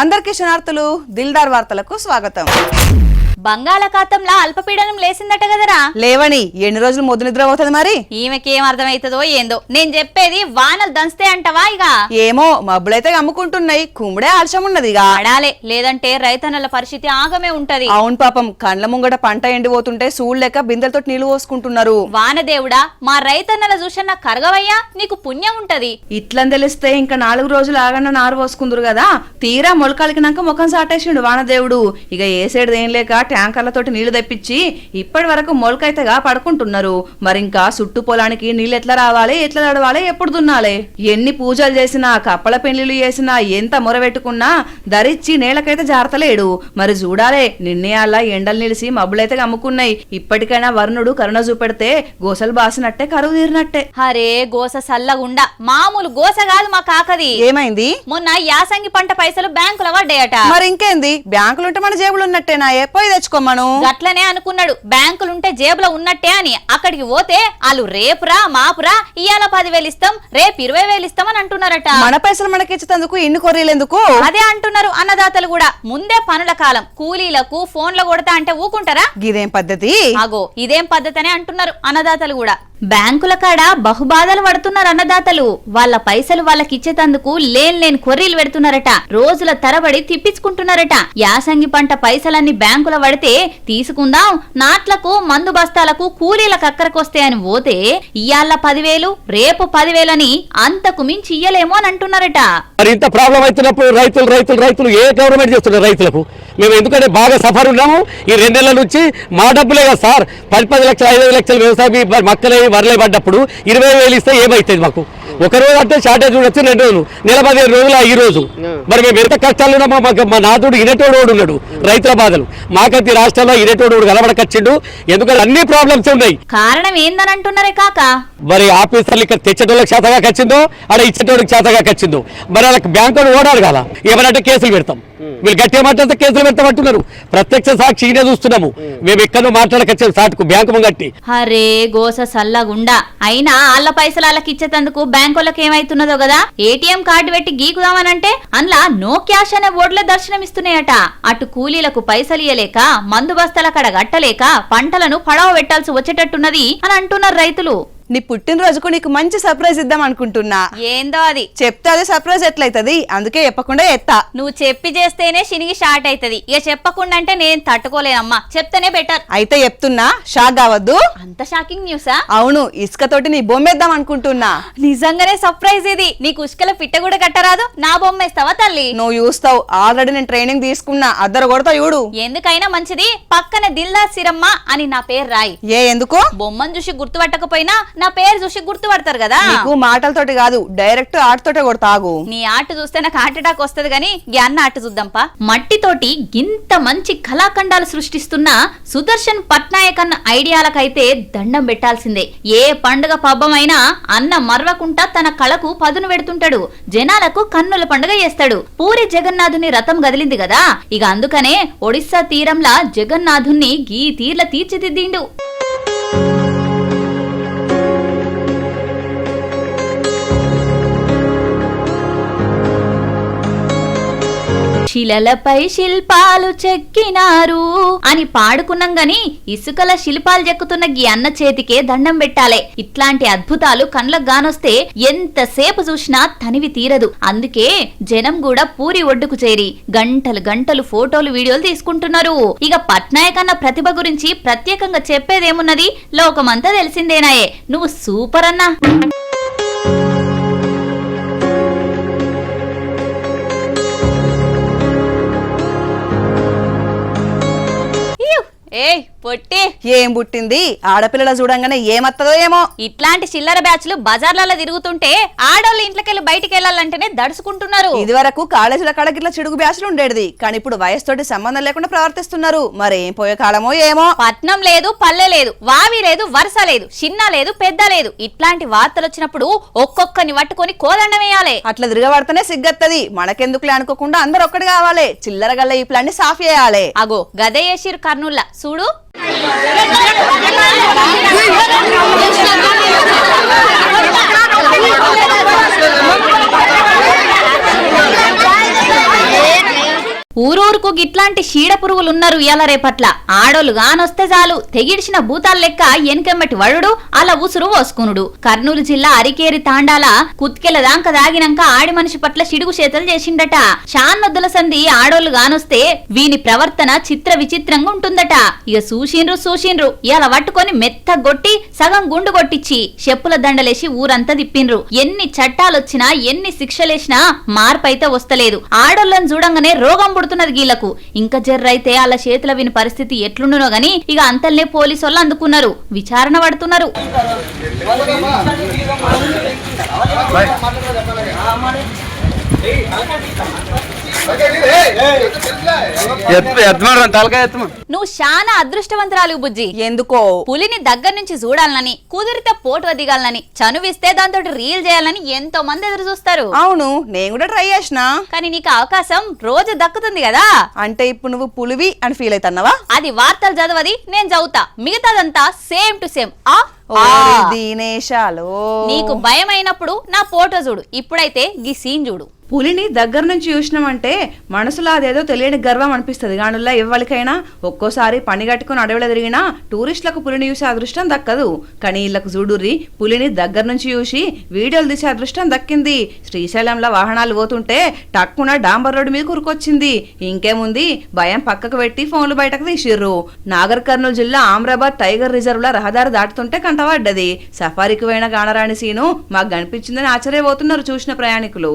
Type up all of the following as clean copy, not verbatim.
అందరికీ శనార్థులు దిల్దార్ వార్తలకు స్వాగతం. బంగాళాఖాతంలో అల్పపీడనం లేసిందట కదరా. లేవని ఎన్ని రోజులు మొద్దు నిద్ర అవుతుంది మరి? ఈమెకేం అర్థమైతుందో ఏందో. నేను చెప్పేది వానలు దంస్తే అంటవా? ఇక ఏమో మబ్బులైతే అమ్ముకుంటున్నాయి, కుమ్ముడే ఆలస్యం ఉన్నది. పడాలే, లేదంటే రైతన్నల పరిస్థితి ఆగమే ఉంటది. అవును పాపం, కండ్ల ముంగట పంట ఎండిపోతుంటే సూళ్ళెక్క బిందెలతో నీళ్లు పోసుకుంటున్నారు. వానదేవుడా, మా రైతన్నల చూసన్న కరగవయ్యా, నీకు పుణ్యం ఉంటది. ఇట్లని తెలిస్తే ఇంకా 4 రోజులు ఆగన్న నారు పోసుకుందరు కదా. తీరా మొలకాలికినాక ముఖం సాటేసిండు వానదేవుడు. ఇక ఏసేడు ఏం లేక ట్యాంకర్లతోటి నీళ్లు తెప్పించి ఇప్పటి వరకు మొలకైతేగా పడుకుంటున్నారు. మరింకా చుట్టు పొలానికి నీళ్ళు ఎట్లా రావాలి, ఎట్లా నడవాలి, ఎప్పుడు దున్నాలి? ఎన్ని పూజలు చేసినా, కప్పల పెళ్లిళ్ళు చేసినా, ఎంత మొరబెట్టుకున్నా ధరిచ్చి నేలకైతే జారతలేడు. మరి చూడాలే, నిన్నే అలా ఎండలు నిలిసి మబ్బులైతే అమ్ముకున్నాయి. ఇప్పటికైనా వరుణుడు కరుణ చూపెడితే గోసలు బాసినట్టే, కరువు తీరినట్టే. హరే గోస సల్లగుండా, మామూలు గోస కాదు మా కాకది. ఏమైంది? మొన్న యాసంగి పంట పైసలు బ్యాంకులో పడ్డాయట. మరి ఇంకేంది, బ్యాంకులుంటే మన జేబులు ఉన్నట్టేనాయే, పోయి తెచ్చుకోమను. గట్లనే అనుకున్నాడు, బ్యాంకులుంటే జేబులో ఉన్నట్టే అని. అక్కడికి పోతే వాళ్ళు రేపురా మాపురా ఇయ్యాల 10,000 ఇస్తాం, రేపు 20,000 ఇస్తామని అంటున్నారట. మన పైసలు మనకిచ్చేందుకు ఇన్ని కొర్రీలెందుకు? అదే అంటున్నారు అన్నదాతలు కూడా. ముందే పనుల కాలం, కూలీలకు ఫోన్లు కొడతా అంటే ఊకుంటారా? ఇదేం పద్ధతి? అగో ఇదేం పద్ధతి అని అంటున్నారు అన్నదాతలు కూడా. బ్యాంకుల కాడ బహుబాధలు పడుతున్నారు అన్నదాతలు. వాళ్ళ పైసలు వాళ్ళకిచ్చేతందుకు లేని కొర్రీలు పెడుతున్నారట. రోజుల తరబడి తిప్పించుకుంటున్నారట. యాసంగి పంట పైసలన్నీ బ్యాంకుల పడితే తీసుకుందాం, నాట్లకు మందు బస్తాలకు కూలీలకు అక్కరకొస్తే అని పోతే ఇయ్యాల 10,000 రేపు 10,000 అని అంతకు మించి ఇయ్యలేమో అని అంటున్నారట. మరి ఇంత ప్రాబ్లం అవుతున్నప్పుడు రైతులు ఏ గవర్నమెంట్ చేస్తున్నారు రైతులకు? మేము ఎందుకంటే బాగా సఫర్ ఉన్నాము. ఈ 2 నెలల నుంచి మా డబ్బులే కదా సార్. 10 లక్షలు 5 లక్షలు వ్యవసాయ మక్కలే వరలే పడ్డప్పుడు 20,000 ఇస్తే ఏమవుతుంది మాకు? ఒక రోజు అంటే షార్టేజ్ ఉండొచ్చు, 2 రోజులు, నెల 15 రోజులు ఈ రోజు. మరి మేము ఎంత కష్టాలు ఉన్నామో మా నాదుడు ఇనటోడు ఉన్నాడు. రైతుల బాధలు మాకైతే రాష్ట్రంలో ఇనటోడు కలబడకొచ్చిండు. ఎందుకంటే అన్ని ప్రాబ్లమ్స్ ఉన్నాయి. కారణం ఏందని అంటున్నారే కాక? మరి ఆఫీసర్లు ఇక్కడ తెచ్చేటోళ్ళకి చేతగా ఖచ్చిందో, అక్కడ ఇచ్చేటోళ్ళకి చేతగా ఖచ్చిందో. మరి వాళ్ళకి బ్యాంకు ఓడాడు కదా, ఏమనంటే కేసులు పెడతాం. వీళ్ళు గట్టిగా మాట్లాడితే కేసులు పెడతామంటున్నారు. ప్రత్యక్ష సాక్షి ఈయనే చూస్తున్నాము. మేము ఎక్కడో మాట్లాడకొచ్చాము సాటుకు బ్యాంకు ముంగట్టి. హరే గోస సల్లగుండా. అయినా వాళ్ళ పైసలు వాళ్ళకి ఇచ్చేతందుకు బ్యాంకులకు ఏమైతున్నదో కదా. ఏటీఎం కార్డు పెట్టి గీకుదామనంటే అందులో నో క్యాష్ అనే బోర్డులే దర్శనమిస్తున్నాయట. అటు కూలీలకు పైసలు ఇయ్యలేక, మందు బస్తాల కడ గట్టలేక పంటలను పడవ పెట్టాల్సి వచ్చేటట్టున్నది అని అంటున్నారు రైతులు. నీ పుట్టినరోజుకు నీకు మంచి సర్ప్రైజ్ ఇద్దాం అనుకుంటున్నా. ఏందో అది చెప్తే అది సర్ప్రైజ్ ఎట్లయితది? అందుకే చెప్పకుండా ఎత్తా. నువ్వు చెప్పి చేస్తేనే శనిగి స్టార్ట్ అవుతుంది. ఇక చెప్పకుండా అంటే నేను తట్టుకోలేనమ్మా, చెప్తేనే బెటర్. అయితే చెప్తున్నా, షాక్ కావద్దు. అంత షాకింగ్ న్యూసా? అవును, ఇసుకతోటి నీ బొమ్మేద్దాం అనుకుంటున్నా. నిజంగానే సర్ప్రైజ్ ఇది. నీకు ఉష్కల పిట్ట కూడా కట్టరాదు, నా బొమ్మేస్తావా తల్లి? నువ్వు చూస్తావు, ఆల్రెడీ నేను ట్రైనింగ్ తీసుకున్నా. అద్దరు కొడతా చూడు. ఎందుకైనా మంచిది పక్కన దిల్దార్ సిరమ్మ అని నా పేరు రాయి. ఎందుకు? బొమ్మను చూసి గుర్తుపట్టకపోయినా నా పేరు చూసి గుర్తుపడతారు కదా. నీకు మాటలతోటి కాదు, డైరెక్ట్ ఆటతోటే కొడతాగు. నీ ఆట చూస్తే నాకు హార్ట్ అటాక్ వస్తుంది గానీ అన్న ఆట చూద్దాంపా. మట్టితోటి గింత మంచి కళాఖండాలు సృష్టిస్తున్న సుదర్శన్ పట్నాయక్ అన్న ఐడియాలకైతే దండం పెట్టాల్సిందే. ఏ పండుగ పబ్బమైనా అన్న మర్వకుంటా తన కళకు పదును పెడుతుంటాడు. జనాలకు కన్నుల పండుగ చేస్తాడు. పూరి జగన్నాథుని రథం గదిలింది కదా, ఇక అందుకనే ఒడిస్సా తీరంలా జగన్నాథుని గీ తీర్ల తీర్చిదిద్దిండు. శిలలపై శిల్పాలు చెక్కినారు అని పాడుకున్నాం గాని ఇసుకల శిల్పాలు చెక్కుతున్న గీ అన్న చేతికే దండం పెట్టాలే. ఇట్లాంటి అద్భుతాలు కళ్ళకు గానొస్తే ఎంతసేపు చూసినా తనివి తీరదు. అందుకే జనం కూడా పూరి ఒడ్డుకు చేరి గంటలు గంటలు ఫోటోలు వీడియోలు తీసుకుంటున్నారు. ఇక పట్నాయక్ అన్న ప్రతిభ గురించి ప్రత్యేకంగా చెప్పేదేమున్నది, లోకమంతా తెలిసిందేనాయే. నువ్వు సూపర్ అన్నా. ఏయ్ పొట్టి, ఏం పుట్టింది? ఆడపిల్లల చూడంగానే ఏమత్తదో ఏమో. ఇట్లాంటి చిల్లర బ్యాచ్లు బజార్లలో తిరుగుతుంటే ఆడోళ్ళు ఇంట్లోకెళ్ళి బయటికి వెళ్ళాలంటేనే దడుచుకుంటున్నారు. ఇది వరకు కాలేజీల కాడగిట్ల చిడుగు బ్యాచ్లు ఉండేది, కానీ ఇప్పుడు వయసుతోటి సంబంధం లేకుండా ప్రవర్తిస్తున్నారు. మరేం పోయే కాలమో ఏమో. పట్నం లేదు, పల్లె లేదు, వావి లేదు, వరుస లేదు, చిన్న లేదు, పెద్ద లేదు. ఇట్లాంటి వార్తలు వచ్చినప్పుడు ఒక్కొక్కని పట్టుకొని కోదండం వేయాలి. అట్లా తిరగబడితేనే సిగ్గత్తది. మనకెందుకులే అనుకోకుండా అందరు ఒక్కటి కావాలి. చిల్లర గల్ల ఈ ప్లాన్ ని సాఫ్ చేయాలి. అగో గదే చేసిరు కర్నూల్లా చూడు. ఊరూరుకు గిట్లాంటి చీడ పురుగులున్నారు ఇయాల రేపట్ల. ఆడోళ్ళు గానొస్తే చాలు తెగిడిచిన భూతాల లెక్క ఎనకెమ్మటి వడుడు అలా ఉసురు పోసుకునుడు. కర్నూలు జిల్లా అరికేరి తాండాల కుత్కెల దాంక దాగినాక ఆడి మనిషి పట్ల చిడుగు చేతలు చేసిండట. షాన్నొద్దుల సంధి ఆడోళ్ళు గానొస్తే వీని ప్రవర్తన చిత్ర విచిత్రంగా ఉంటుందట. ఇక చూసిండ్రు ఇలా పట్టుకొని మెత్తగొట్టి సగం గుండు కొట్టించి చెప్పుల దండలేసి ఊరంతా తిప్పిండ్రు. ఎన్ని చట్టాలొచ్చినా ఎన్ని శిక్షలేసినా మార్పైతే వస్తలేదు. ఆడోళ్ళని చూడంగానే రోగం పుడుతున్నది గీళ్లకు. ఇంకా జర్రైతే అలా చేతుల విని పరిస్థితి ఎట్లుండునో గాని ఇక అంతల్నే పోలీసు వాళ్ళు అందుకున్నారు, విచారణ పడుతున్నారు. నువ్వు చాలా అదృష్టవంతురాలు బుజ్జి. ఎందుకో? పులిని దగ్గర నుంచి చూడాలని, కుదిరితే పోటు దిగాలని, చనువిస్తే దాంతో రీల్ చేయాలని ఎంతో మంది ఎదురు చూస్తారు. అవును, నేను కూడా ట్రై చేసిన. కానీ నీకు అవకాశం రోజు దక్కుతుంది కదా. అంటే ఇప్పుడు నువ్వు పులివి అని ఫీల్ అవుతున్నావా? అది వార్తలు చదవది నేను చదువుతా, మిగతాదంతా సేమ్ టు సేమ్. దీనేశాలు నీకు భయం అయినప్పుడు నా ఫోటో చూడు, ఇప్పుడైతే గీ సీన్ చూడు. పులిని దగ్గర నుంచి చూసినామంటే మనసులో అదేదో తెలియని గర్వం అనిపిస్తుంది. గానుల్లో ఎవరికైనా ఒక్కోసారి పని కట్టుకుని అడవిలో తిరిగినా టూరిస్టులకు పులిని చూసే అదృష్టం దక్కదు. కానీ వీళ్ళకు చూడుర్రి, పులిని దగ్గర నుంచి చూసి వీడియోలు తీసే అదృష్టం దక్కింది. శ్రీశైలంలో వాహనాలు పోతుంటే టక్కున డాంబర్ రోడ్డు మీద కురుకొచ్చింది. ఇంకేముంది, భయం పక్కకు పెట్టి ఫోన్లు బయటకు తీసిర్రు. నాగర్ కర్నూలు జిల్లా ఆమ్రాబాద్ టైగర్ రిజర్వ్ లో రహదారి దాటుతుంటే కంటపడ్డది. సఫారీకి పోయిన గానరాణి సీను మాకు కనిపించిందని ఆశ్చర్యపోతున్నారు చూసిన ప్రయాణికులు.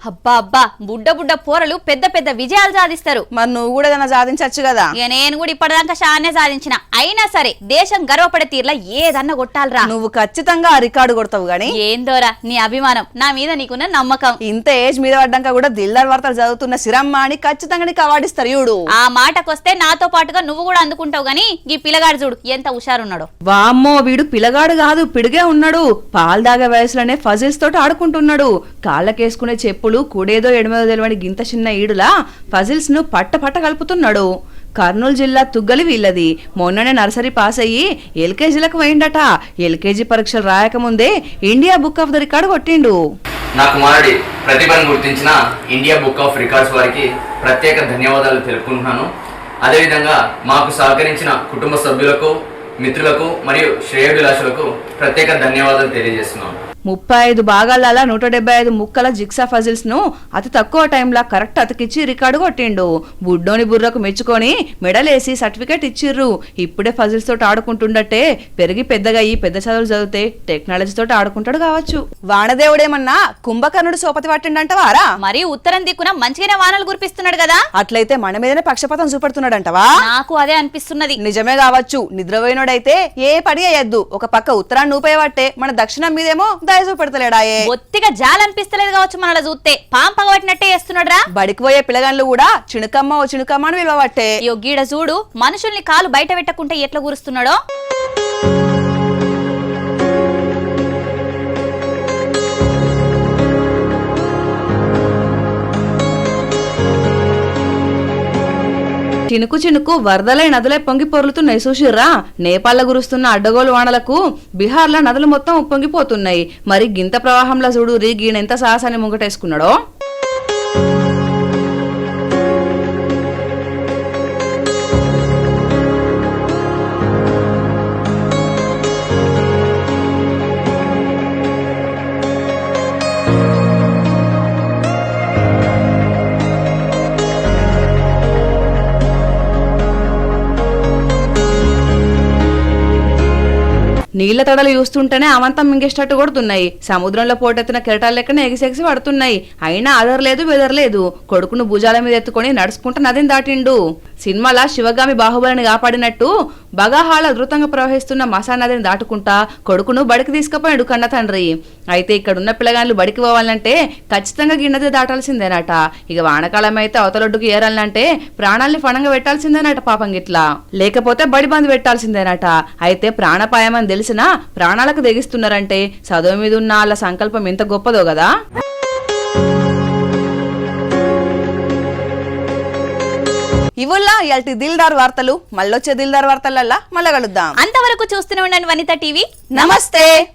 అబ్బా అబ్బా, బుడ్డ బుడ్డ పోరలు పెద్ద పెద్ద విజయాలు సాధిస్తారు. మరి నువ్వు కూడా ఏదైనా సాధించచ్చు కదా. ఇక నేను కూడా ఇప్పటిదాకా షానే సాధించిన. అయినా సరే దేశం గర్వపడే తీర్లా ఏదన్నా కొట్టాలరా. నువ్వు ఖచ్చితంగా ఆ రికార్డు కొడతావు గానీ. ఏందోరా నీ అభిమానం, నా మీద నీకున్న నమ్మకం. ఇంత ఏజ్ మీద పడ్డాక కూడా దిల్దార్ వార్తలు చదువుతున్న శిరమ్మ అని ఖచ్చితంగా నీకు అవార్డిస్తారు చూడు. ఆ మాటకొస్తే నాతో పాటుగా నువ్వు కూడా అందుకుంటావు గానీ ఈ పిల్లగాడు చూడు ఎంత హుషారున్నాడో. వామ్మో, వీడు పిల్లగాడు కాదు, పిడిగే ఉన్నాడు. పాలు దాగే వయసులోనే ఫజిల్స్ తోటి ఆడుకుంటున్నాడు. కాళ్ళకేసుకునే చెప్పులు కూడేదో ఎడమేదో తెలియని గింత చిన్న ఈడులా ఫజిల్స్ ను పట్ట కలుపుతున్నాడు. కర్నూలు జిల్లా తుగ్గలి వీళ్ళది. మొన్ననే నర్సరీ పాస్ అయ్యి ఎల్కేజీలకు పోయిండట. ఎల్కేజీ పరీక్షలు రాయకముందే India book of the record కొట్టిండు. నా కుమారుడి ప్రతిభను గుర్తించిన ఇండియా బుక్ ఆఫ్ రికార్డ్స్ వారికి ప్రత్యేక ధన్యవాదాలు తెలుపుకుంటున్నాను. అదేవిధంగా మాకు సహకరించిన కుటుంబ సభ్యులకు, మిత్రులకు మరియు శ్రేయోభిలాషులకు ప్రత్యేక ధన్యవాదాలు తెలియజేస్తున్నాను. 35 భాగాల 175 ముక్కల జిక్సా ఫజిల్స్ ను అతి తక్కువ టైంలో కరెక్ట్ అతికిచ్చి రికార్డు కొట్టిండు. బుడ్డోని బుర్రకు మెచ్చుకొని మెడలేసి సర్టిఫికేట్ ఇచ్చిర్రు. ఇప్పుడే ఫజిల్స్ తోటి ఆడుకుంటుండట్టే పెరిగి పెద్దగా ఈ పెద్ద చదువులు చదివితే టెక్నాలజీ తోటి ఆడుకుంటాడు కావచ్చు. వానదేవుడేమన్నా కుంభకర్ణుడు సోపతి పట్టిండంటవారా? మరి ఉత్తరం దిక్కున మంచిగానే వానలు కురిపిస్తున్నాడు కదా. అట్లయితే మన మీదనే పక్షపాతం చూపెడుతున్నాడంటవా? నాకు అదే అనిపిస్తున్నది. నిజమే కావచ్చు. నిద్రపోయినోడైతే ఏ పని అయ్యద్దు. ఒక పక్క ఉత్తరాన్ని ఊపేయబట్టే మన దక్షిణం మీదేమో చూపెడతలేడాయే. బొత్తిగా జాలనిపిస్తలేదు కావచ్చు మనల్ని చూస్తే. పాం పగబట్టినట్టే చేస్తున్నాడురా. బడికి పోయే పిల్లగాళ్ళు కూడా చినుకమ్మ ఓ చినుకమ్మ అని విలువబట్టే. గీడ చూడు, మనుషుల్ని కాలు బయట పెట్టకుంటే ఎట్లా గురుస్తున్నాడో. చినుకు చినుకు వరదలై నదులై పొంగి పొర్లుతున్నాయి చూసిర్రా. నేపాల్లో కురుస్తున్న అడ్డగోలు వానలకు బీహార్లో నదులు మొత్తం ఉప్పొంగిపోతున్నాయి. మరి గింత ప్రవాహంలో చూడు గీనెంత సాహసాన్ని ముంగటేసుకున్నాడో. నీళ్ల తడలు చూస్తుంటేనే అవంతం మింగేటట్టు కొడుతున్నాయి. సముద్రంలో పోటెత్తిన కెరటాల లెక్కన ఎగిసెగిసి పడుతున్నాయి. అయినా అదరలేదు బెదరలేదు. కొడుకును భుజాల మీద ఎత్తుకొని నడుచుకుంటూ నదిని దాటిండు. సినిమాల శివగామి బాహుబలిని కాపాడినట్టు బగాహాల ద్రుతంగా ప్రవహిస్తున్న మసా నదిని దాటుకుంటా కొడుకును బడికి తీసుకుపోయాడు కన్న తండ్రి. అయితే ఇక్కడున్న పిల్లగాళ్ళు బడికి పోవాలంటే ఖచ్చితంగా గిన్నెది దాటాల్సిందేనట. ఇక వానకాలం అయితే అవతలొడ్డుకు ఏరాలంటే ప్రాణాల్ని ఫణంగా పెట్టాల్సిందేనట పాపం గిట్లా. లేకపోతే బడి బంద్ పెట్టాల్సిందేనట. అయితే ప్రాణపాయమని తెలిసినా ప్రాణాలకు తెగిస్తున్నారంటే చదువు మీద ఉన్న వాళ్ళ సంకల్పం ఎంత గొప్పదో కదా. ఇవుల్లా ఇయాల్టి దిల్దార్ వార్తలు. మళ్ళొచ్చే దిల్దార్ వార్తలల్లా మళ్ళా కలుద్దాం. అంతవరకు చూస్తూనే ఉండండి వనిత టీవీ. నమస్తే.